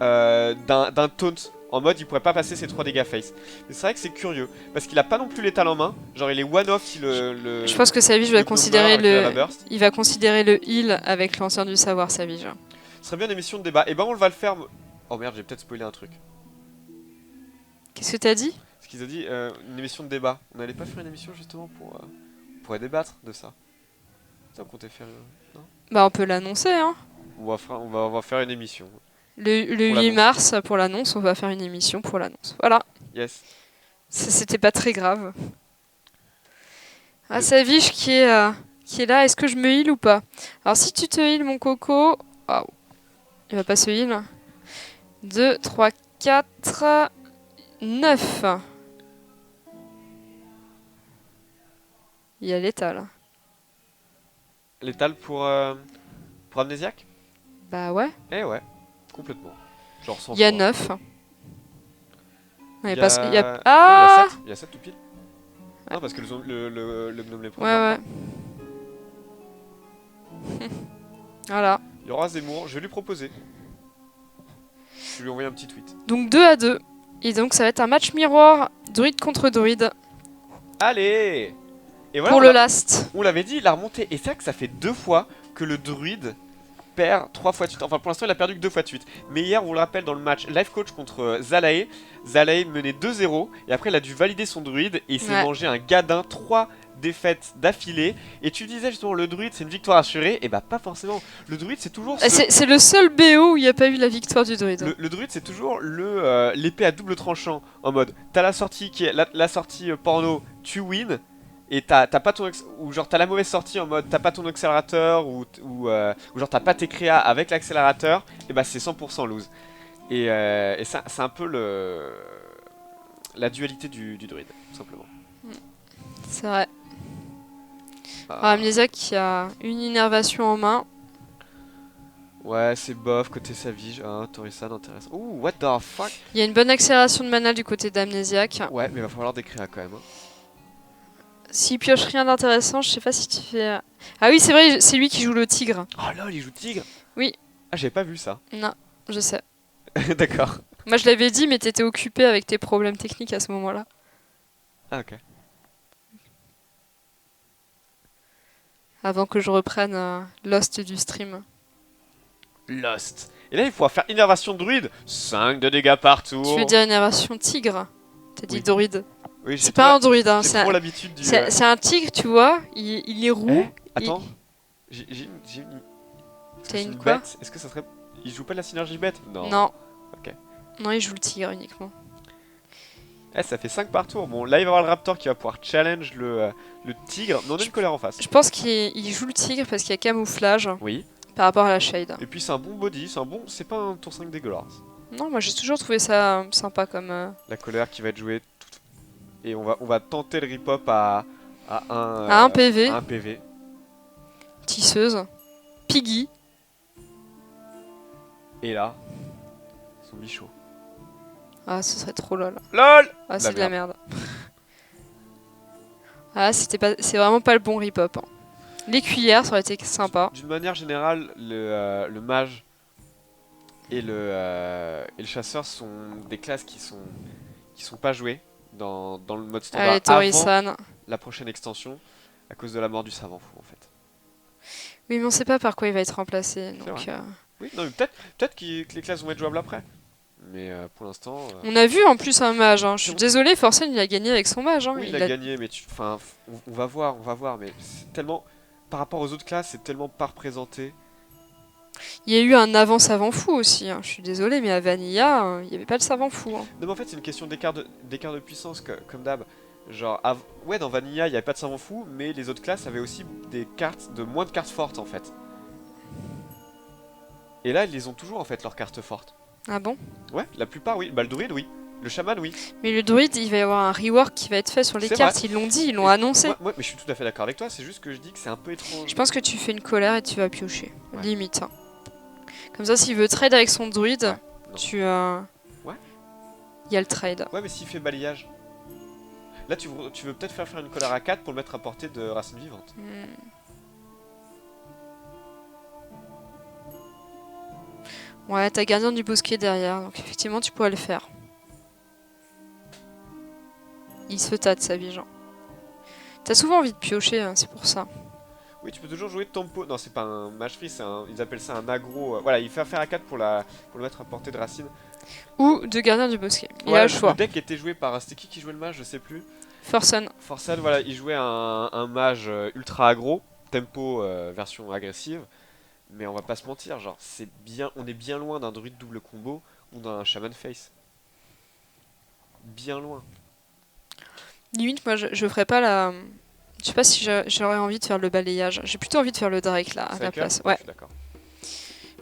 d'un taunt. En mode, il pourrait pas passer ses 3 dégâts face. Mais c'est vrai que c'est curieux. Parce qu'il a pas non plus l'étal en main. Genre, il est one-off si le. Je pense que Savage va le considérer Gnome avec Burst. il va considérer le heal avec l'ancien du savoir, Savage. Ce serait bien une émission de débat. Et ben, on va le faire. Oh merde, j'ai peut-être spoilé un truc. Qu'est-ce que t'as dit? Ce qu'ils ont dit, une émission de débat. On allait pas faire une émission justement pour. On pourrait débattre de ça. Ça, on comptait faire. Non, Bah on peut l'annoncer, hein. on va faire une émission. Le Pour 8 l'annonce. mars, pour l'annonce, on va faire une émission pour l'annonce. Voilà. Yes. C'était pas très grave. Ah, Savage qui est là. Est-ce que je me heal ou pas? Alors, si tu te heal, mon coco... Waouh. Il va pas se heal. 2, 3, 4... 9. Il y a l'étal. Létal pour amnésiaque? Bah ouais. Eh ouais, complètement. Genre sans Il y a froid. 9. Il y Il y a... a... Ah Il y a 7 tout pile. Non, parce que le gnome lépreux ouais, meurt ouais. Voilà. pas. Il y aura Zemmour, je vais lui proposer. Je vais lui envoyer un petit tweet. Donc 2 à 2. Et donc ça va être un match miroir. Druide contre druide. Allez! Et voilà, Pour le last. on l'avait dit, il a remonté. Et c'est vrai que ça fait 2 fois que le druide perd 3 fois de suite. Enfin, pour l'instant, il a perdu que 2 fois de suite. Mais hier, on vous le rappelle, dans le match Life Coach contre Zalae, Zalae menait 2-0. Et après, il a dû valider son druide. Et il s'est mangé un gadin 3 défaites d'affilée. Et tu disais justement, le druide, c'est une victoire assurée. Et bah, pas forcément. Le druide, c'est toujours. C'est le seul BO où il n'y a pas eu la victoire du druide. Le druide, c'est toujours l'épée à double tranchant. En mode, t'as la sortie qui est la sortie porno, tu win. Et t'as pas ton ou genre t'as la mauvaise sortie en mode t'as pas ton accélérateur ou genre t'as pas tes créas avec l'accélérateur, et bah c'est 100% lose. Et ça c'est un peu la dualité du druide, tout simplement. C'est vrai. Amnésiaque qui a une innervation en main. Ouais, c'est bof côté Savige. Ah, Torisan intéressant. Ouh, what the fuck. Il y a une bonne accélération de mana du côté d'Amnésiaque. Ouais, mais il va falloir des créas quand même. S'il pioche rien d'intéressant, je sais pas si tu fais... Ah oui, c'est vrai, c'est lui qui joue le tigre. Oh là, il joue tigre. Oui. Ah, j'avais pas vu ça. Non, je sais. D'accord. Moi je l'avais dit, mais t'étais occupé avec tes problèmes techniques à ce moment-là. Ah, ok. Avant que je reprenne Lost du stream. Lost. Et là, il faudra faire innervation de druide. 5 de dégâts par tour. Tu veux dire innervation tigre? T'as dit Oui. druide. Oui, c'est pas un druide, hein, j'ai trop l'habitude du... c'est un tigre, tu vois, il est roux. Attends, j'ai une... T'as une quoi? Est-ce que ça serait... Il joue pas de la synergie bête? Non. Non. Ok. Non, il joue le tigre uniquement. Eh, ça fait 5 par tour. Bon, là, il va y avoir le raptor qui va pouvoir challenge le tigre. Mais on a une colère en face. Je pense qu'il joue le tigre parce qu'il y a camouflage. Oui. Par rapport à la shade. Et puis c'est un bon body, c'est pas un tour 5 dégueulasse. Non, moi j'ai toujours trouvé ça sympa comme... La colère qui va être jouée et on va tenter le rip-hop à 1 PV. 1 PV. Tisseuse. Piggy. Et là, son bichot. Ah, ce serait trop lol. LOL. Ah, c'est de la merde. Ah, c'est vraiment pas le bon rip-hop. Hein. Les cuillères, ça aurait été sympa. D'une manière générale, le mage et le chasseur sont des classes qui sont pas jouées dans le mode standard. Allez, Torisan. La prochaine extension, à cause de la mort du savant fou en fait. Oui, mais on sait pas par quoi il va être remplacé. Donc, oui, non, mais peut-être que les classes vont être jouables après. Mais pour l'instant... On a vu en plus un mage. Hein. Je suis désolé, Forsen il a gagné avec son mage. Hein. Oui, il a gagné, mais on va voir. Mais c'est tellement... Par rapport aux autres classes, c'est tellement pas représenté. Il y a eu un avant savant fou aussi. Hein. Je suis désolé, mais à Vanilla, il n'y avait pas le savant fou. Hein. Non, mais en fait, c'est une question d'écart de puissance, comme d'hab. Genre, ouais, dans Vanilla, il n'y avait pas de savant fou, mais les autres classes avaient aussi moins de cartes fortes en fait. Et là, ils les ont toujours en fait, leurs cartes fortes. Ah bon? Ouais, la plupart, oui. Bah, le druide, oui. Le chaman, oui. Mais le druide, il va y avoir un rework qui va être fait sur les cartes. Ils l'ont dit, ils l'ont annoncé. Ouais, mais je suis tout à fait d'accord avec toi. C'est juste que je dis que c'est un peu étrange. Je pense que tu fais une colère et tu vas piocher. Ouais. Limite. Hein. Comme ça, s'il veut trade avec son druide, ouais, ouais. Il y a le trade. Ouais, mais s'il fait balayage. Là, tu veux peut-être faire une colère à 4 pour le mettre à portée de racine vivante. Ouais, t'as gardien du bosquet derrière, donc effectivement, tu pourrais le faire. Il se tâte, sa vie, genre. T'as souvent envie de piocher, hein, c'est pour ça. Oui, tu peux toujours jouer de tempo. Non, c'est pas un mage free, ils appellent ça un aggro. Voilà, il fait faire à 4 pour le mettre à portée de racine. Ou de gardien du bosquet. Il a le choix. Le deck était joué par... C'était qui jouait le mage? Je sais plus. Forsen. Forsen, voilà, il jouait un mage ultra aggro, tempo version agressive. Mais on va pas se mentir, genre, on est bien loin d'un druide double combo ou d'un shaman face. Bien loin. Limite, moi, je ferais pas la... Je sais pas si j'aurais envie de faire le balayage. J'ai plutôt envie de faire le Drake, là, à la place. Ouais. D'accord.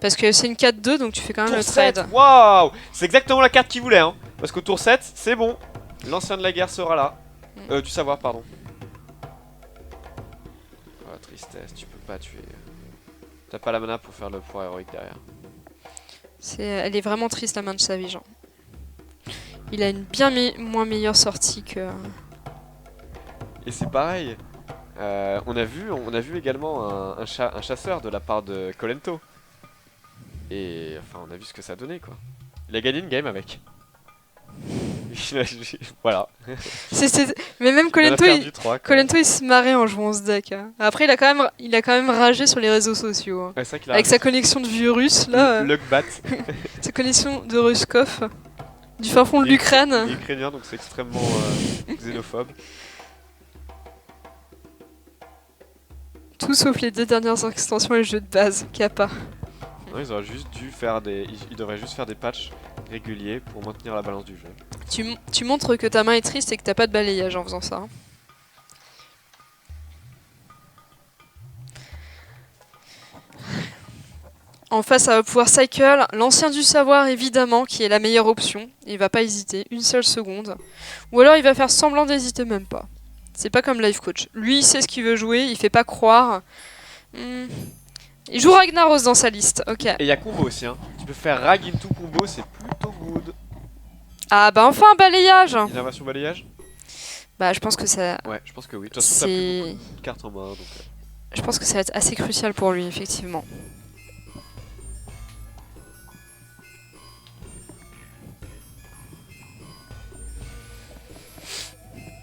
Parce que c'est une 4-2, donc tu fais quand même le trade. Waouh! C'est exactement la carte qu'il voulait, hein. Parce qu'au tour 7, c'est bon. L'ancien de la guerre sera là. Du savoir, pardon. Oh, tristesse, tu peux pas tuer. T'as pas la mana pour faire le pouvoir héroïque derrière. Elle est vraiment triste la main de Savage. Il a une bien moins meilleure sortie que... Et c'est pareil. On a vu également un chasseur de la part de Kolento. Et enfin, on a vu ce que ça donnait quoi. Il a gagné une game avec. Voilà. Mais même Kolento, Kolento il se marrait en jouant ce deck. Hein. Après, il a quand même ragé sur les réseaux sociaux. Hein. Ouais, avec sa connexion de vieux russe, là. Luckbat. Sa connexion de Ruskov. Du fin fond de l'Ukraine. Il est ukrainien, donc c'est extrêmement xénophobe. Tout sauf les 2 dernières extensions et le jeu de base, Kappa. Non, ils auraient juste dû faire ils devraient juste faire des patchs réguliers pour maintenir la balance du jeu. Tu montres que ta main est triste et que t'as pas de balayage en faisant ça. Hein. En face, ça va pouvoir cycle. L'ancien du savoir, évidemment, qui est la meilleure option. Il va pas hésiter une seule seconde. Ou alors il va faire semblant d'hésiter même pas. C'est pas comme Life Coach. Lui, il sait ce qu'il veut jouer, il fait pas croire. Il joue Ragnaros dans sa liste, ok. Et il y a combo aussi, hein. Tu peux faire Rag into combo, c'est plutôt good. Ah bah enfin un balayage. Innervation balayage. Bah je pense que ça... Ouais, je pense que oui. De toute façon, t'as plus beaucoup de cartes en main, donc... Je pense que ça va être assez crucial pour lui, effectivement.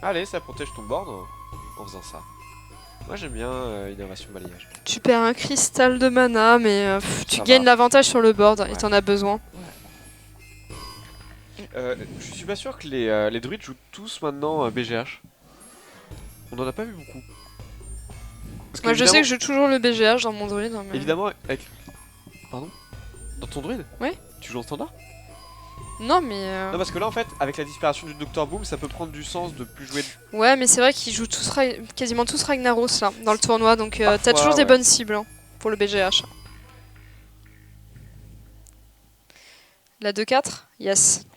Allez, ça protège ton board en faisant ça. Moi j'aime bien innervation balayage. Tu perds un cristal de mana, mais tu gagnes l'avantage sur le board et t'en as besoin. Je suis pas sûr que les druides jouent tous maintenant BGH. On en a pas vu beaucoup. Moi je sais que je joue toujours le BGH dans mon druide. Mais... Évidemment, avec... Pardon? Dans ton druide? Oui. Tu joues en standard? Non mais... Non parce que là en fait, avec la disparition du Dr Boom, ça peut prendre du sens de plus jouer... Ouais mais c'est vrai qu'ils jouent tous quasiment tous Ragnaros là, dans le tournoi, donc t'as toujours des bonnes cibles hein, pour le BGH. La 2-4? Yes.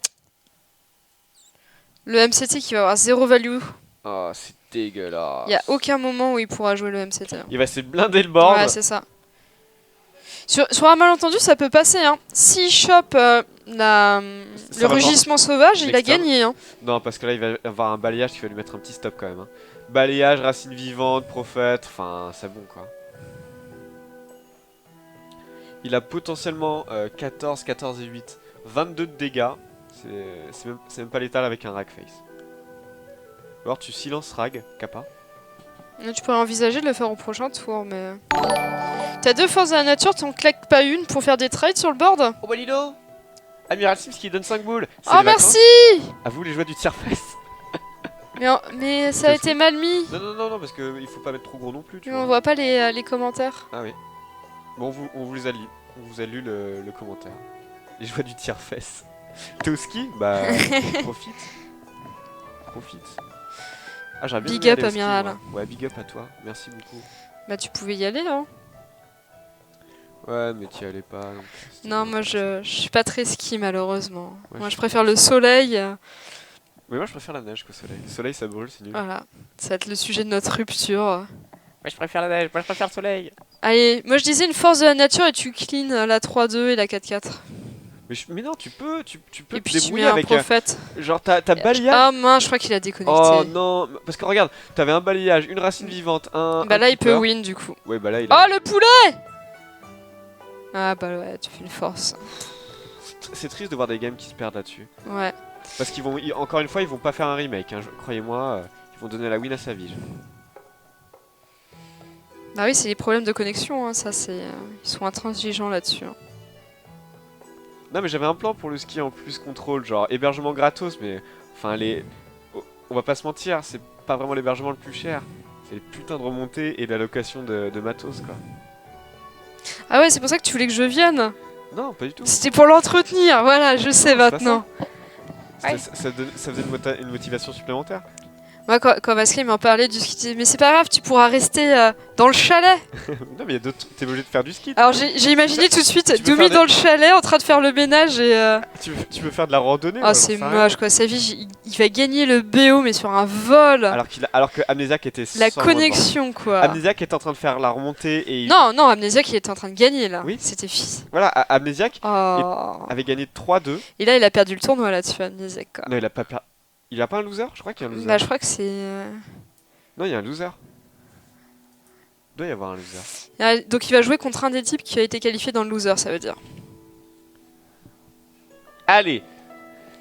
Le MCT qui va avoir 0 value. Oh c'est dégueulasse. Il y a aucun moment où il pourra jouer le MCT. Hein. Il va se blinder le board. Ouais c'est ça. Sur un malentendu ça peut passer hein. S'il chope le rugissement sauvage, il a gagné hein. Non parce que là il va avoir un balayage qui va lui mettre un petit stop quand même hein. Balayage, racine vivante, prophète, enfin c'est bon quoi. Il a potentiellement 14 et 8, 22 de dégâts. C'est même pas létal avec un rag face. Alors tu silences rag, Kappa. Tu pourrais envisager de le faire au prochain tour mais... T'as 2 forces de la nature, t'en claques pas une pour faire des trades sur le board? Oh bah Lilo, Amiral Sims qui donne 5 boules. Oh merci. À vous les joueurs du tiers-face. mais ça a été mal mis. Non, parce qu'il faut pas mettre trop gros non plus. Tu vois. On voit pas les commentaires. Ah oui. Bon, on vous a lu. On vous a lu le commentaire. Les joueurs du tiers-face. T'es au ski? Bah, profite. Ah, j'aurais bien big up, Amiral. Ouais, big up à toi. Merci beaucoup. Bah, tu pouvais y aller, hein. Ouais, mais t'y allais pas. Donc non, moi, je suis pas très ski, malheureusement. Ouais, moi, je préfère le soleil. Mais moi, je préfère la neige qu'au soleil. Le soleil, ça brûle, c'est nul. Voilà. Ça va être le sujet de notre rupture. Moi, je préfère la neige. Moi, je préfère le soleil. Allez, moi, je disais une force de la nature et tu clean la 3-2 et la 4-4. Mais non, tu peux et te puis tu débrouiller mets un avec prophète. genre t'as balayage. Ah mince, je crois qu'il a déconnecté. Oh non, parce que regarde, t'avais un balayage, une racine vivante, Bah là il peut win du coup. Ouais bah là il a... Oh le poulet. Ah bah ouais, tu fais une force. C'est triste de voir des games qui se perdent là-dessus. Ouais. Parce qu'ils vont, encore une fois, ils vont pas faire un remake, hein, croyez-moi, ils vont donner la win à Savage. Bah oui, c'est les problèmes de connexion, hein, ça c'est... ils sont intransigeants là-dessus. Hein. Non mais j'avais un plan pour le ski en plus contrôle, genre hébergement gratos, mais enfin on va pas se mentir, c'est pas vraiment l'hébergement le plus cher, c'est les putains de remontées et de la location de matos quoi. Ah ouais, c'est pour ça que tu voulais que je vienne? Non, pas du tout. C'était pour l'entretenir, voilà, je sais maintenant. Ça faisait une motivation supplémentaire. Moi, quand Vasquez m'en parlait du ski, je disais, mais c'est pas grave, tu pourras rester dans le chalet. Non, mais il y a d'autres. T'es obligé de faire du ski. Alors j'ai imaginé tout de suite tu peux Doumi faire dans le chalet en train de faire le ménage et. Tu peux faire de la randonnée. Ah, c'est moche quoi, sa vie, il va gagner le BO mais sur un vol. Alors que Amnesiac était La connexion quoi. Amnesiac était en train de faire la remontée et. Non, Amnesiac il était en train de gagner là. Oui. C'était fils. Voilà, Amnesiac Oh. avait gagné 3-2. Et là il a perdu le tournoi là-dessus, Amnesiac quoi. Non, il a pas perdu. Il a pas un loser? Je crois qu'il y a un loser. Bah, je crois que c'est. Non, il y a un loser. Il doit y avoir un loser. Donc il va jouer contre un des types qui a été qualifié dans le loser, ça veut dire. Allez,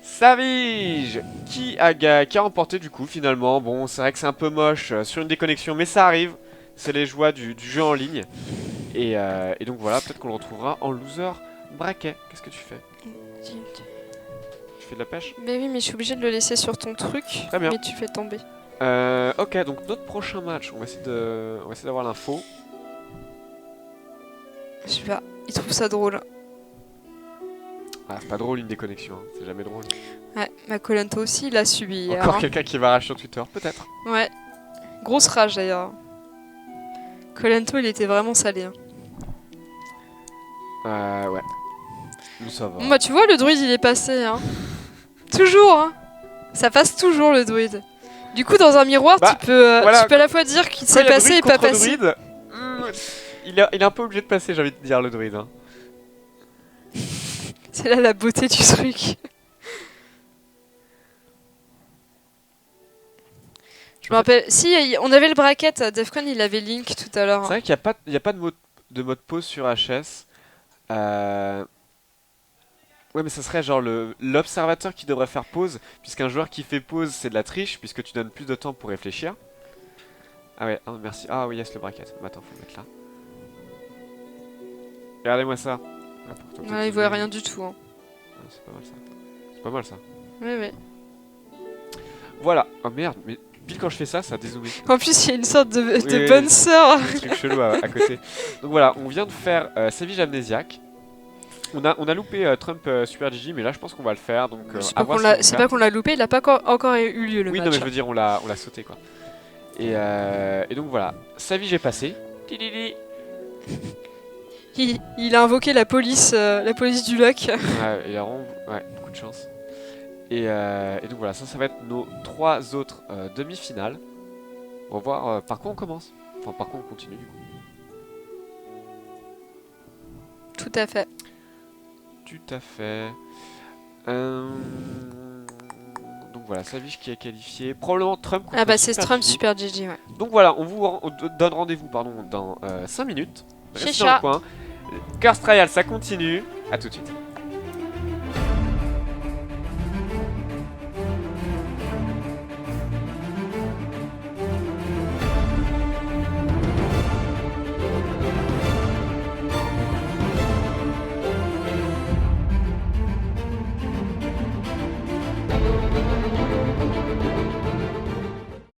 Savige qui a remporté du coup finalement. Bon, c'est vrai que c'est un peu moche sur une déconnexion, mais ça arrive. C'est les joies du jeu en ligne. Et donc voilà, peut-être qu'on le retrouvera en loser braquet. Qu'est-ce que tu fais? Tu fais de la pêche? Mais oui, mais je suis obligée de le laisser sur ton truc. Très bien. Mais tu fais tomber. Ok, donc notre prochain match, on va essayer d'avoir l'info. Je sais pas, il trouve ça drôle. Ah, c'est pas drôle une déconnexion, hein. C'est jamais drôle. Ouais, ma Colento aussi, il a subi hier. Encore hein. quelqu'un qui va rager sur Twitter, peut-être. Ouais, grosse rage d'ailleurs. Colento, il était vraiment salé. Hein. Ouais. Nous ça va. Bon, bah, tu vois, le druide il est passé. Hein. Toujours, hein. Ça passe toujours le druide. Du coup, dans un miroir, Bah, tu peux voilà, à la fois dire qu'il Quand s'est il y a passé druide et pas contre passé. druide, il est un peu obligé de passer, j'ai envie de dire, le druide. Hein. C'est là la beauté du truc. Je me rappelle. Si, on avait le bracket. Defcon, il avait Link tout à l'heure. C'est vrai qu'il n'y a pas de mode pause sur HS. Ouais, mais ça serait genre l'observateur qui devrait faire pause, puisqu'un joueur qui fait pause, c'est de la triche, puisque tu donnes plus de temps pour réfléchir. Ah ouais, hein, merci. Ah oui, yes, le bracket. Bah, attends, faut le mettre là. Regardez-moi ça. Ah, pourtant, Ouais, il voit rien du tout. Hein. Ah, c'est pas mal ça. C'est pas mal ça. Oui, oui. Voilà. Oh merde, mais pile quand je fais ça, ça a dézoomé. En plus, il y a une sorte de Oui, bonne sœur. Un truc chelou à côté. Donc voilà, on vient de faire Savige Amnesiac. On a loupé Trump Super Gigi, mais là je pense qu'on va le faire. Donc, c'est pas qu'on l'a loupé, il a pas encore eu lieu le oui, match. non, mais je veux dire, on l'a sauté quoi. Et donc voilà, Savige est passé. Tilili. Il a invoqué la police du lac. Ouais, il a vraiment beaucoup de chance. Et donc voilà, ça va être nos 3 autres demi-finales. On va voir par quoi on commence. Enfin, par quoi on continue du coup. Tout à fait. Tout à fait. Donc voilà, Savige qui est qualifié. Probablement Trump contre Ah bah c'est Super Trump Gigi. Super GG, ouais. Donc voilà, on vous donne rendez-vous dans 5 minutes. Restez dans le coin. Curse Trial, ça continue. A tout de suite.